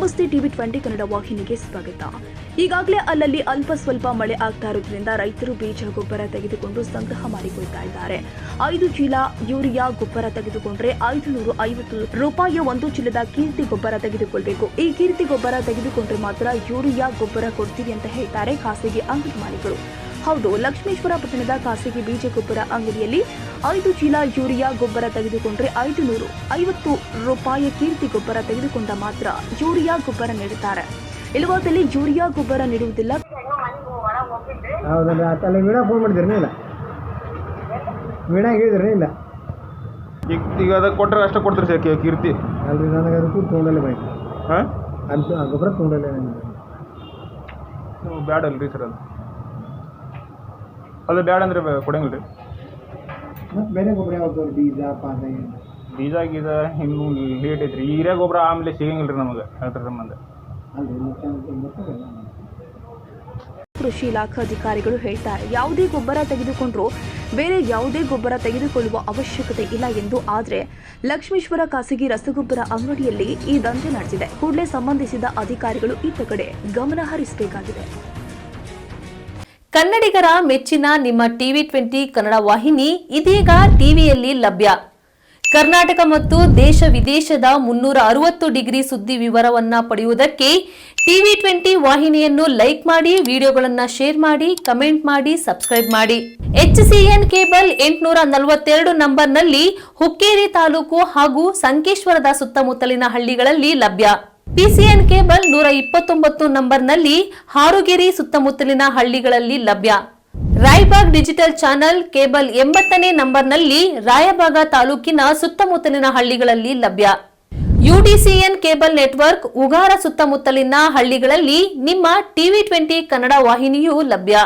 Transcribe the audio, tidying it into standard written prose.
ನಮಸ್ತೆ ಟಿವಿ 20 ಕನ್ನಡ ವಾಹಿನಿಗೆ ಸ್ವಾಗತ. ಈಗಾಗಲೇ ಅಲ್ಲಲ್ಲಿ ಅಲ್ಪ ಸ್ವಲ್ಪ ಮಳೆ ಆಗ್ತಾ ಇರೋದ್ರಿಂದ ರೈತರು ಬೀಜ ಗೊಬ್ಬರ ತೆಗೆದುಕೊಂಡು ಸಂಗ್ರಹ ಮಾಡಿಕೊಳ್ತಾ ಇದ್ದಾರೆ. 5 ಚೀಲ ಯೂರಿಯಾ ಗೊಬ್ಬರ ತೆಗೆದುಕೊಂಡ್ರೆ 550 ರೂಪಾಯಿ ಒಂದು ಚೀಲದ ಕೀರ್ತಿ ಗೊಬ್ಬರ ತೆಗೆದುಕೊಳ್ಳಬೇಕು. ಈ ಕೀರ್ತಿ ಗೊಬ್ಬರ ತೆಗೆದುಕೊಂಡ್ರೆ ಮಾತ್ರ ಯೂರಿಯಾ ಗೊಬ್ಬರ ಕೊಡ್ತೀವಿ ಅಂತ ಹೇಳ್ತಾರೆ ಖಾಸಗಿ ಅಂಗಡಿ ಮಾಲೀಕರು. ಹೌದು, ಲಕ್ಷ್ಮೇಶ್ವರ ಪಟ್ಟಣದ ಖಾಸಗಿ ಬೀಜ ಗೊಬ್ಬರ ಅಂಗಡಿಯಲ್ಲಿ 5 ಚೀಲ ಯೂರಿಯಾ ಗೊಬ್ಬರ ತೆಗೆದುಕೊಂಡ್ರೆ 550 ರೂಪಾಯಿ ಕೀರ್ತಿ ಗೊಬ್ಬರ ತೆಗೆದುಕೊಂಡ ಮಾತ್ರ ಯೂರಿಯಾ ಗೊಬ್ಬರ ನೀಡುತ್ತಾರೆ. ಇಲ್ಲವಾದಲ್ಲಿ ಯೂರಿಯಾ ಗೊಬ್ಬರ ನೀಡುವುದಿಲ್ಲ. ಈಗ ಅದಕ್ಕೆ ಕೊಟ್ಟರೆ ಅಷ್ಟೇ ಕೊಡ್ತೀರಿ ಸರ್ ಕೀರ್ತಿ? ಅಲ್ರಿ, ನನಗೆ ಅದಕ್ಕೂ ತೊಗೊಂಡಲ್ಲೇ ಬೈ. ಹಾಂ, ಅದು ಗೊಬ್ಬರ ತೊಗೊಂಡಲ್ಲೇ ಬ್ಯಾಡ ಅಲ್ರಿ ಸರ್. ಅದು ಬ್ಯಾಡ ಅಂದ್ರೆ ಕೊಡಂಗಿಲ್ಲ ರೀ. ಮತ್ತು ಬೇರೆ ಗೊಬ್ಬರ ಯಾವ್ದು? ಬೀಜ ಗೀಜ ಹಿಂಗೆ ಲೇಟ್ ಐತ್ರಿ. ಹೀರೆ ಗೊಬ್ಬರ ಆಮೇಲೆ ಸಿಗಂಗಿಲ್ಲ ರೀ ನಮಗೆ ಅದ್ರ ಸಂಬಂಧ. ಕೃಷಿ ಇಲಾಖಾ ಅಧಿಕಾರಿಗಳು ಹೇಳ್ತಾರೆ, ಯಾವುದೇ ಗೊಬ್ಬರ ತೆಗೆದುಕೊಂಡ್ರೂ ಬೇರೆ ಯಾವುದೇ ಗೊಬ್ಬರ ತೆಗೆದುಕೊಳ್ಳುವ ಅವಶ್ಯಕತೆ ಇಲ್ಲ ಎಂದು. ಆದರೆ ಲಕ್ಷ್ಮೇಶ್ವರ ಖಾಸಗಿ ರಸಗೊಬ್ಬರ ಅಂಗಡಿಯಲ್ಲಿ ಈ ದಂಧೆ ನಡೆದಿದೆ. ಕೂಡಲೇ ಸಂಬಂಧಿಸಿದ ಅಧಿಕಾರಿಗಳು ಇತ್ತ ಕಡೆ ಗಮನ ಹರಿಸಬೇಕಾಗಿದೆ. ಕನ್ನಡಿಗರ ಮೆಚ್ಚಿನ ನಿಮ್ಮ ಟಿವಿ 20 ಕನ್ನಡ ವಾಹಿನಿ ಇದೀಗ ಟಿವಿಯಲ್ಲಿ ಲಭ್ಯ. ಕರ್ನಾಟಕ ಮತ್ತು ದೇಶ ವಿದೇಶದ 360 ಡಿಗ್ರಿ ಸುದ್ದಿ ವಿವರವನ್ನ ಪಡೆಯುವುದಕ್ಕೆ ಟಿವಿ 20 ವಾಹಿನಿಯನ್ನು ಲೈಕ್ ಮಾಡಿ, ವಿಡಿಯೋಗಳನ್ನು ಶೇರ್ ಮಾಡಿ, ಕಮೆಂಟ್ ಮಾಡಿ, ಸಬ್ಸ್ಕ್ರೈಬ್ ಮಾಡಿ. HCN ಕೇಬಲ್ 842 ನಂಬರ್ನಲ್ಲಿ ಹುಕ್ಕೇರಿ ತಾಲೂಕು ಹಾಗೂ ಸಂಕೇಶ್ವರದ ಸುತ್ತಮುತ್ತಲಿನ ಹಳ್ಳಿಗಳಲ್ಲಿ ಲಭ್ಯ. PCN ಕೇಬಲ್ 129 ನಂಬರ್ನಲ್ಲಿ ಹಾರುಗೆರೆ ಸುತ್ತಮುತ್ತಲಿನ ಹಳ್ಳಿಗಳಲ್ಲಿ ಲಭ್ಯ. ರಾಯಬಾಗ್ ಡಿಜಿಟಲ್ ಚಾನೆಲ್ ಕೇಬಲ್ 80ನೇ ನಂಬರ್ನಲ್ಲಿ ರಾಯಬಾಗ ತಾಲೂಕಿನ ಸುತ್ತಮುತ್ತಲಿನ ಹಳ್ಳಿಗಳಲ್ಲಿ ಲಭ್ಯ. UDCN ಕೇಬಲ್ ನೆಟ್ವರ್ಕ್ ಉಗಾರ ಸುತ್ತಮುತ್ತಲಿನ ಹಳ್ಳಿಗಳಲ್ಲಿ ನಿಮ್ಮ ಟಿವಿ 20 ಕನ್ನಡ ವಾಹಿನಿಯೂ ಲಭ್ಯ.